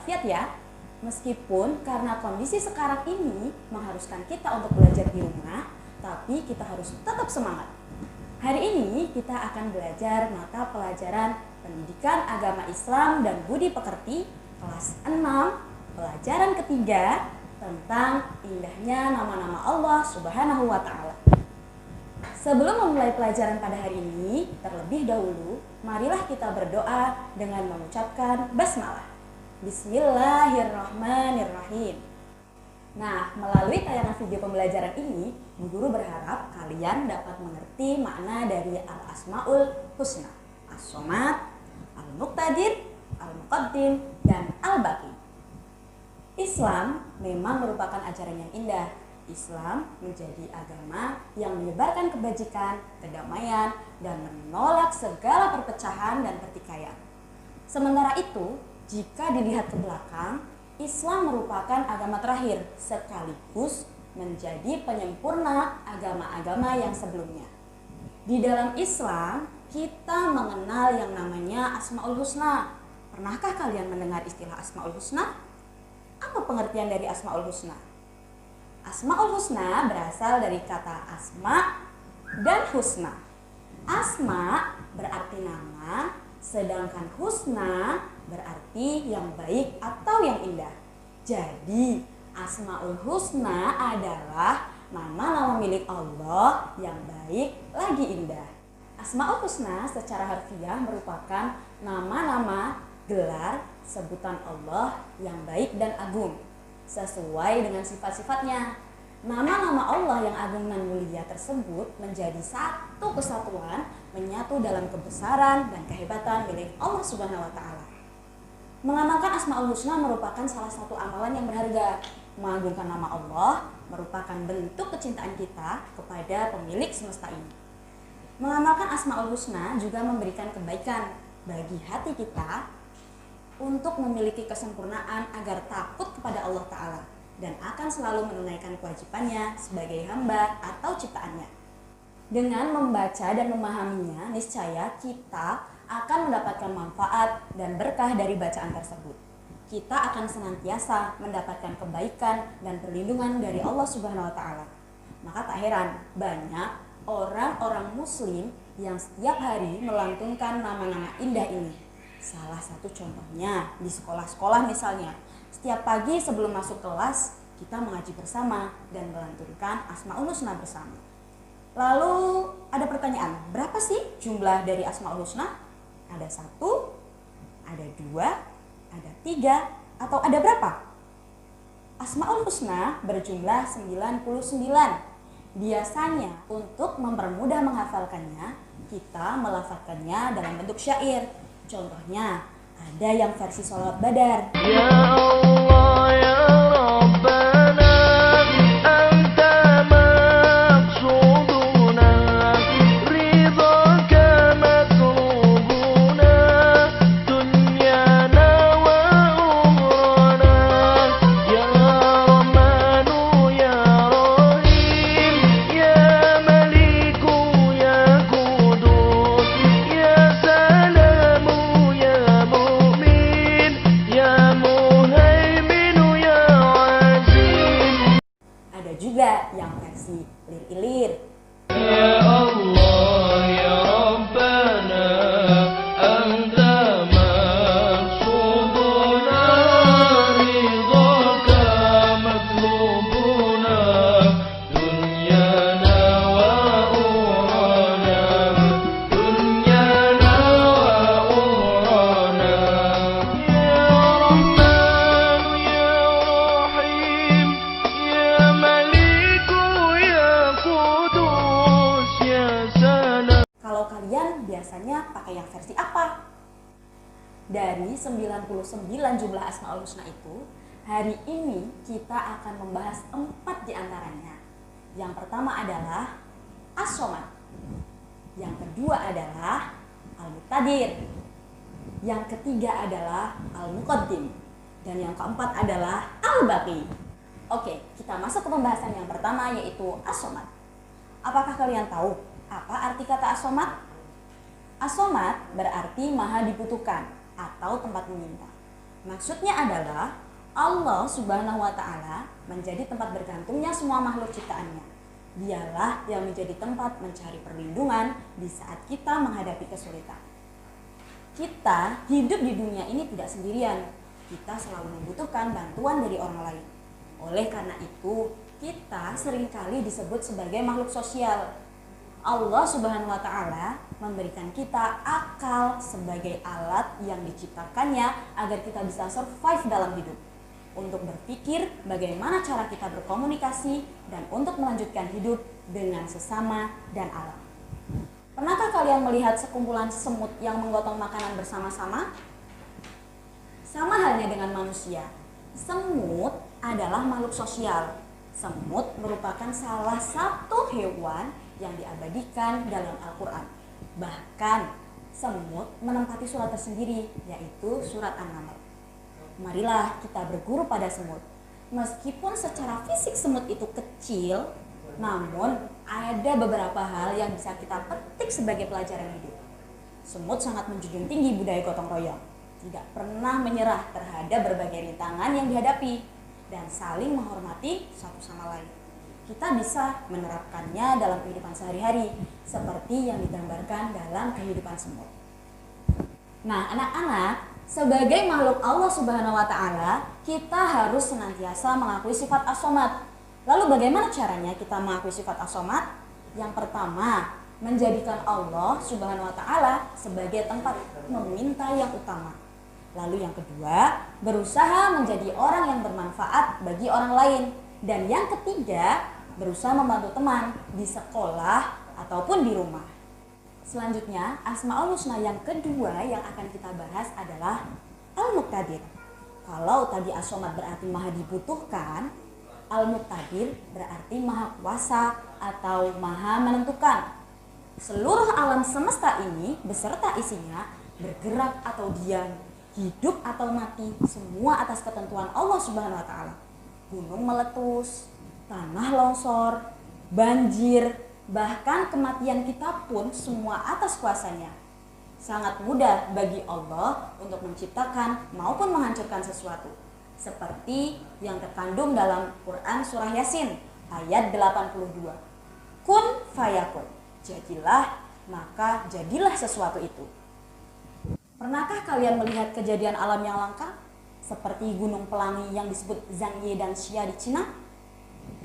walafiat ya. Meskipun karena kondisi sekarang ini mengharuskan kita untuk belajar di rumah, tapi kita harus tetap semangat. Hari ini kita akan belajar mata pelajaran Pendidikan Agama Islam dan Budi Pekerti kelas 6, pelajaran ketiga tentang indahnya nama-nama Allah Subhanahu wa Ta'ala. Sebelum memulai pelajaran pada hari ini, terlebih dahulu, marilah kita berdoa dengan mengucapkan basmalah. Bismillahirrahmanirrahim. Nah, melalui tayangan video pembelajaran ini, Bu Guru berharap kalian dapat mengerti makna dari Al-Asmaul Husna, As-Somad, Al-Muqtadir, Al-Muqaddim, dan Al-Baqi. Islam memang merupakan ajaran yang indah. Islam menjadi agama yang menyebarkan kebajikan, kedamaian, dan menolak segala perpecahan dan pertikaian. Sementara itu, jika dilihat ke belakang, Islam merupakan agama terakhir sekaligus menjadi penyempurna agama-agama yang sebelumnya. Di dalam Islam, kita mengenal yang namanya Asmaul Husna. Pernahkah kalian mendengar istilah Asmaul Husna? Apa pengertian dari Asmaul Husna? Asmaul Husna berasal dari kata asma dan husna. Asma berarti nama, sedangkan husna berarti yang baik atau yang indah. Jadi, Asmaul Husna adalah nama-nama milik Allah yang baik lagi indah. Asmaul Husna secara harfiah merupakan nama-nama gelar sebutan Allah yang baik dan agung, sesuai dengan sifat-sifatnya. Nama-nama Allah yang agung dan mulia tersebut menjadi satu kesatuan, menyatu dalam kebesaran dan kehebatan milik Allah Subhanahu wa Ta'ala. Mengamalkan Asmaul Husna merupakan salah satu amalan yang berharga. Mengagungkan nama Allah merupakan bentuk kecintaan kita kepada pemilik semesta ini. Mengamalkan Asmaul Husna juga memberikan kebaikan bagi hati kita untuk memiliki kesempurnaan agar takut kepada Allah Ta'ala dan akan selalu menunaikan kewajibannya sebagai hamba atau ciptaannya. Dengan membaca dan memahaminya, niscaya kita akan mendapatkan manfaat dan berkah dari bacaan tersebut. Kita akan senantiasa mendapatkan kebaikan dan perlindungan dari Allah Subhanahu wa Ta'ala. Maka tak heran banyak orang-orang muslim yang setiap hari melantunkan nama-nama indah ini. Salah satu contohnya di sekolah-sekolah misalnya, setiap pagi sebelum masuk kelas kita mengaji bersama dan melantunkan Asmaul Husna bersama. Lalu ada pertanyaan, berapa sih jumlah dari Asmaul Husna? Ada 1, ada 2, ada 3, atau ada berapa? Asmaul Husna berjumlah 99. Biasanya untuk mempermudah menghafalkannya, kita melafalkannya dalam bentuk syair. Contohnya, ada yang versi sholawat badar. Ya Allah ya Rabbana, anta maqsuduna, ridhaka matlubuna, dunyana wa umrana, ya Rahmanu ya Rahim, ya Maliku ya Qudus, ya Salamu ya Mu'min, ya Muhaiminu ya Aziz. Ada juga yang versi lir-ilir. Ya Allah ya Rabbana, anta maqsuduna, ridhaka matlubuna, dunyana wa urana, dunyana wa urana, ya Rahman ya Rahim, ya Maliku ya Qudus, ya Salam. Kalau kalian biasanya pakai yang versi apa? Dari 99 jumlah Asmaul Husna itu, hari ini kita akan membahas 4 diantaranya. Yang pertama adalah As-Somad, yang kedua adalah Al-Muqtadir, yang ketiga adalah Al-Muqaddim, dan yang keempat adalah Al-Baqi. Oke, kita masuk ke pembahasan yang pertama, yaitu As-Somad. Apakah kalian tahu apa arti kata As-Somad? As-Somad berarti maha dibutuhkan atau tempat meminta. Maksudnya adalah Allah Subhanahu wa Ta'ala menjadi tempat bergantungnya semua makhluk ciptaannya. Dialah yang menjadi tempat mencari perlindungan di saat kita menghadapi kesulitan. Kita hidup di dunia ini tidak sendirian. Kita selalu membutuhkan bantuan dari orang lain. Oleh karena itu, kita seringkali disebut sebagai makhluk sosial. Allah Subhanahu wa Ta'ala memberikan kita akal sebagai alat yang diciptakannya agar kita bisa survive dalam hidup, untuk berpikir bagaimana cara kita berkomunikasi dan untuk melanjutkan hidup dengan sesama dan alam. Pernahkah kalian melihat sekumpulan semut yang menggotong makanan bersama-sama? Sama halnya dengan manusia, semut adalah makhluk sosial. Semut merupakan salah satu hewan yang diabadikan dalam Al-Quran. Bahkan semut menempati surat tersendiri, yaitu surat An-Naml. Marilah kita berguru pada semut. Meskipun secara fisik semut itu kecil, namun ada beberapa hal yang bisa kita petik sebagai pelajaran hidup. Semut sangat menjunjung tinggi budaya gotong royong, tidak pernah menyerah terhadap berbagai rintangan yang dihadapi, dan saling menghormati satu sama lain. Kita bisa menerapkannya dalam kehidupan sehari-hari, seperti yang digambarkan dalam kehidupan semut. Nah, anak-anak, sebagai makhluk Allah Subhanahu wa Ta'ala, kita harus senantiasa mengakui sifat as-somad. Lalu bagaimana caranya kita mengakui sifat as-somad? Yang pertama, menjadikan Allah Subhanahu wa Ta'ala sebagai tempat meminta yang utama. Lalu yang kedua, berusaha menjadi orang yang bermanfaat bagi orang lain. Dan yang ketiga, berusaha membantu teman di sekolah ataupun di rumah. Selanjutnya, Asmaul Husna yang kedua yang akan kita bahas adalah Al-Muqtadir. Kalau tadi As-Somad berarti maha dibutuhkan, Al-Muqtadir berarti maha kuasa atau maha menentukan. Seluruh alam semesta ini beserta isinya bergerak atau diam, hidup atau mati, semua atas ketentuan Allah Subhanahu wa Ta'ala. Gunung meletus, tanah longsor, banjir, bahkan kematian kita pun semua atas kuasanya. Sangat mudah bagi Allah untuk menciptakan maupun menghancurkan sesuatu. Seperti yang terkandung dalam Quran Surah Yasin ayat 82. Kun fayakun, jadilah maka jadilah sesuatu itu. Pernahkah kalian melihat kejadian alam yang langka? Seperti gunung pelangi yang disebut Zhangye dan Xia di Cina?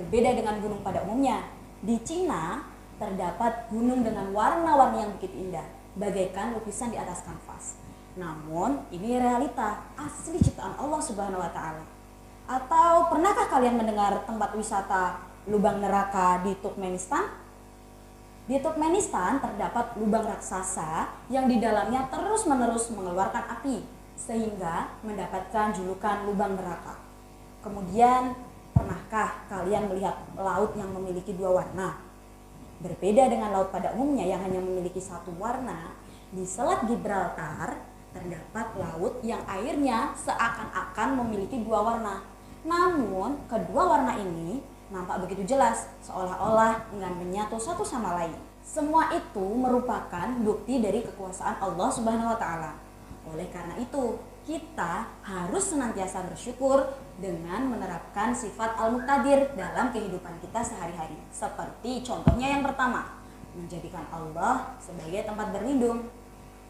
Berbeda dengan gunung pada umumnya. Di Cina terdapat gunung dengan warna-warni yang begitu indah, bagaikan lukisan di atas kanvas. Namun ini realita asli ciptaan Allah Subhanahu wa Ta'ala. Atau pernahkah kalian mendengar tempat wisata lubang neraka di Turkmenistan? Di Turkmenistan terdapat lubang raksasa yang di dalamnya terus-menerus mengeluarkan api sehingga mendapatkan julukan lubang neraka. Kemudian, pernahkah kalian melihat laut yang memiliki dua warna? Berbeda dengan laut pada umumnya yang hanya memiliki satu warna, di Selat Gibraltar terdapat laut yang airnya seakan-akan memiliki dua warna. Namun, kedua warna ini nampak begitu jelas, seolah-olah enggan menyatu satu sama lain. Semua itu merupakan bukti dari kekuasaan Allah Subhanahu wa Ta'ala. Oleh karena itu, kita harus senantiasa bersyukur dengan menerapkan sifat Al-Muqtadir dalam kehidupan kita sehari-hari. Seperti contohnya yang pertama, menjadikan Allah sebagai tempat berlindung.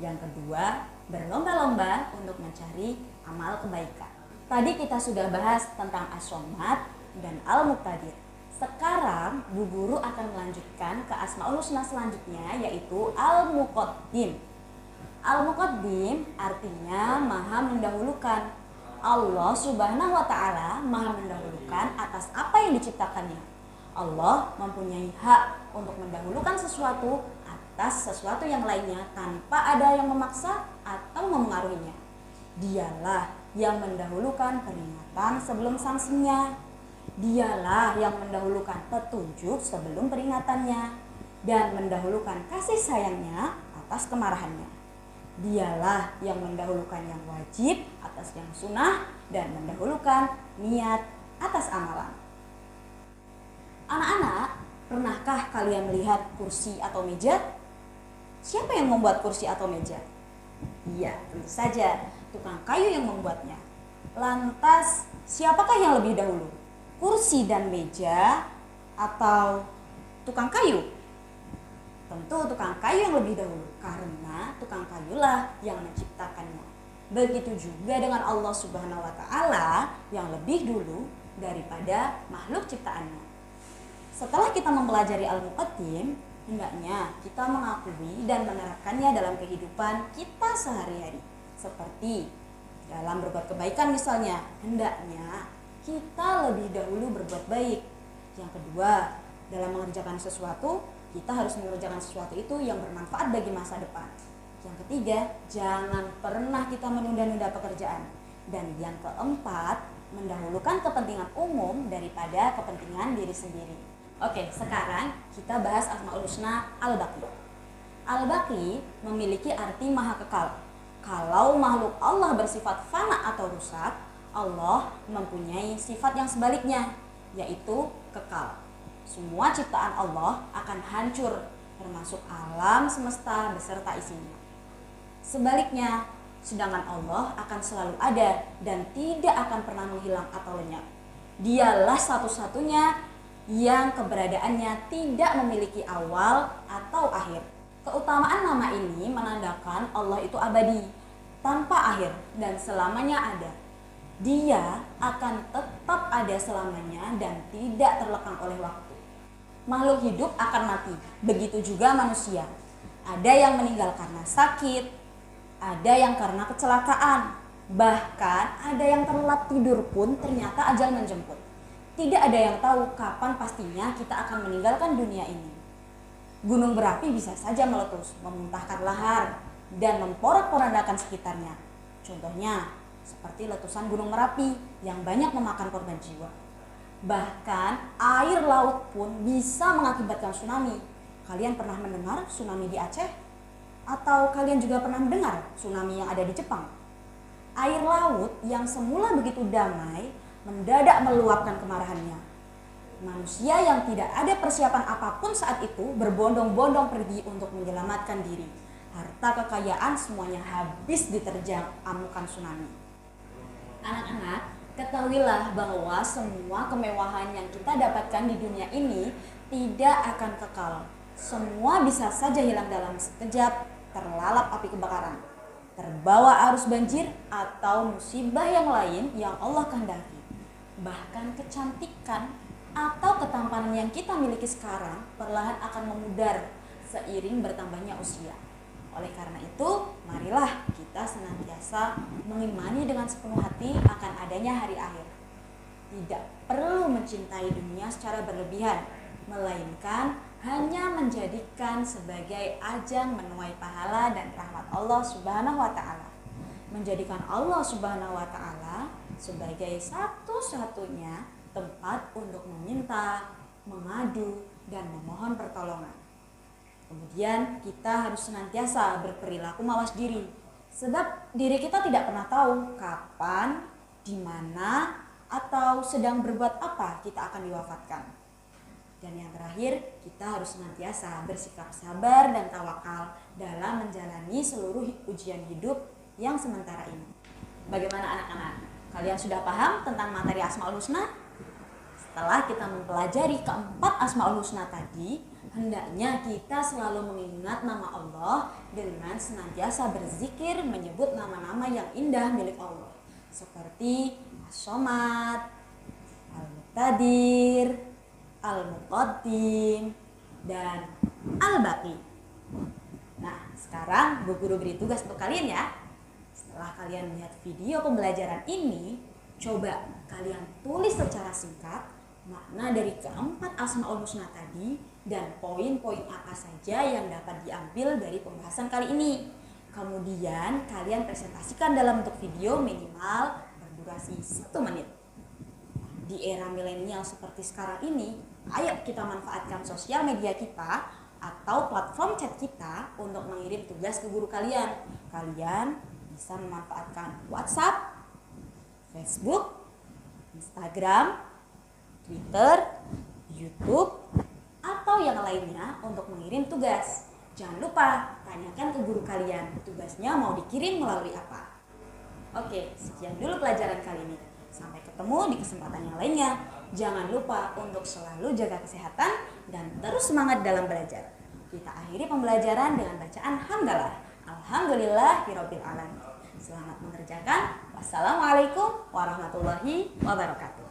Yang kedua, berlomba-lomba untuk mencari amal kebaikan. Tadi kita sudah bahas tentang As-Somad dan Al-Muqtadir. Sekarang Bu Guru akan melanjutkan ke Asmaul Husna selanjutnya, yaitu Al-Muqaddim. Al-Muqaddim artinya maha mendahulukan. Allah Subhanahu wa Ta'ala maha mendahulukan atas apa yang diciptakannya. Allah mempunyai hak untuk mendahulukan sesuatu atas sesuatu yang lainnya tanpa ada yang memaksa atau memengaruhinya. Dialah yang mendahulukan peringatan sebelum sanksinya. Dialah yang mendahulukan petunjuk sebelum peringatannya dan mendahulukan kasih sayangnya atas kemarahannya. Dialah yang mendahulukan yang wajib atas yang sunnah dan mendahulukan niat atas amalan. Anak-anak, pernahkah kalian melihat kursi atau meja? Siapa yang membuat kursi atau meja? Iya, tentu saja tukang kayu yang membuatnya. Lantas, siapakah yang lebih dahulu? Kursi dan meja atau tukang kayu? Tentu tukang kayu yang lebih dahulu, karena tukang kayulah yang menciptakannya. Begitu juga dengan Allah Subhanahu wa Ta'ala yang lebih dulu daripada makhluk ciptaannya. Setelah kita mempelajari Al-Muqaddim, hendaknya kita mengakui dan menerapkannya dalam kehidupan kita sehari-hari. Seperti dalam berbuat kebaikan misalnya, hendaknya kita lebih dahulu berbuat baik. Yang kedua, dalam mengerjakan sesuatu, kita harus mengerjakan sesuatu itu yang bermanfaat bagi masa depan. Yang ketiga, jangan pernah kita menunda-nunda pekerjaan. Dan yang keempat, mendahulukan kepentingan umum daripada kepentingan diri sendiri. Oke, sekarang kita bahas Asmaul Husna Al-Baqi. Al-Baqi memiliki arti maha kekal. Kalau makhluk Allah bersifat fana atau rusak, Allah mempunyai sifat yang sebaliknya, yaitu kekal. Semua ciptaan Allah akan hancur, termasuk alam semesta beserta isinya. Sebaliknya, sedangkan Allah akan selalu ada dan tidak akan pernah menghilang atau lenyap. Dialah satu-satunya yang keberadaannya tidak memiliki awal atau akhir. Keutamaan nama ini menandakan Allah itu abadi, tanpa akhir dan selamanya ada. Dia akan tetap ada selamanya dan tidak terlekang oleh waktu. Makhluk hidup akan mati, begitu juga manusia. Ada yang meninggal karena sakit, ada yang karena kecelakaan, bahkan ada yang terlelap tidur pun ternyata ajal menjemput. Tidak ada yang tahu kapan pastinya kita akan meninggalkan dunia ini. Gunung berapi bisa saja meletus, memuntahkan lahar, dan memporak-porandakan sekitarnya. Contohnya, seperti letusan Gunung Merapi yang banyak memakan korban jiwa. Bahkan, air laut pun bisa mengakibatkan tsunami. Kalian pernah mendengar tsunami di Aceh? Atau kalian juga pernah mendengar tsunami yang ada di Jepang? Air laut yang semula begitu damai, mendadak meluapkan kemarahannya. Manusia yang tidak ada persiapan apapun saat itu berbondong-bondong pergi untuk menyelamatkan diri. Harta kekayaan semuanya habis diterjang amukan tsunami. Anak-anak, ketahuilah bahwa semua kemewahan yang kita dapatkan di dunia ini tidak akan kekal. Semua bisa saja hilang dalam sekejap, terlalap api kebakaran, terbawa arus banjir, atau musibah yang lain yang Allah kehendaki. Bahkan kecantikan atau ketampanan yang kita miliki sekarang perlahan akan memudar seiring bertambahnya usia. Oleh karena itu, marilah kita senantiasa mengimani dengan sepenuh hati akan adanya hari akhir. Tidak perlu mencintai dunia secara berlebihan, melainkan hanya menjadikan sebagai ajang menuai pahala dan rahmat Allah Subhanahu wa Ta'ala. Menjadikan Allah Subhanahu wa Ta'ala sebagai satu-satunya tempat untuk meminta, mengadu, dan memohon pertolongan. Kemudian kita harus senantiasa berperilaku mawas diri, sebab diri kita tidak pernah tahu kapan, di mana, atau sedang berbuat apa kita akan diwafatkan. Dan yang terakhir, kita harus senantiasa bersikap sabar dan tawakal dalam menjalani seluruh ujian hidup yang sementara ini. Bagaimana anak-anak? Kalian sudah paham tentang materi Asmaul Husna? Setelah kita mempelajari keempat Asmaul Husna tadi, hendaknya kita selalu mengingat nama Allah dengan senantiasa berzikir menyebut nama-nama yang indah milik Allah. Seperti As-Somad, Al-Muqtadir, Al-Muqaddim, dan Al-Baqi. Nah, sekarang Bu Guru beri tugas untuk kalian ya. Setelah kalian melihat video pembelajaran ini, coba kalian tulis secara singkat makna dari keempat Asmaul Husna tadi dan poin-poin apa saja yang dapat diambil dari pembahasan kali ini. Kemudian kalian presentasikan dalam bentuk video minimal berdurasi 1 menit. Di era milenial seperti sekarang ini, ayo kita manfaatkan sosial media kita atau platform chat kita untuk mengirim tugas ke guru kalian. Kalian bisa memanfaatkan WhatsApp, Facebook, Instagram, Twitter, YouTube, atau yang lainnya untuk mengirim tugas. Jangan lupa tanyakan ke guru kalian tugasnya mau dikirim melalui apa. Oke, sekian dulu pelajaran kali ini. Sampai ketemu di kesempatan yang lainnya. Jangan lupa untuk selalu jaga kesehatan dan terus semangat dalam belajar. Kita akhiri pembelajaran dengan bacaan hamdalah. Alhamdulillahirabbil alamin. Selamat mengerjakan. Wassalamualaikum warahmatullahi wabarakatuh.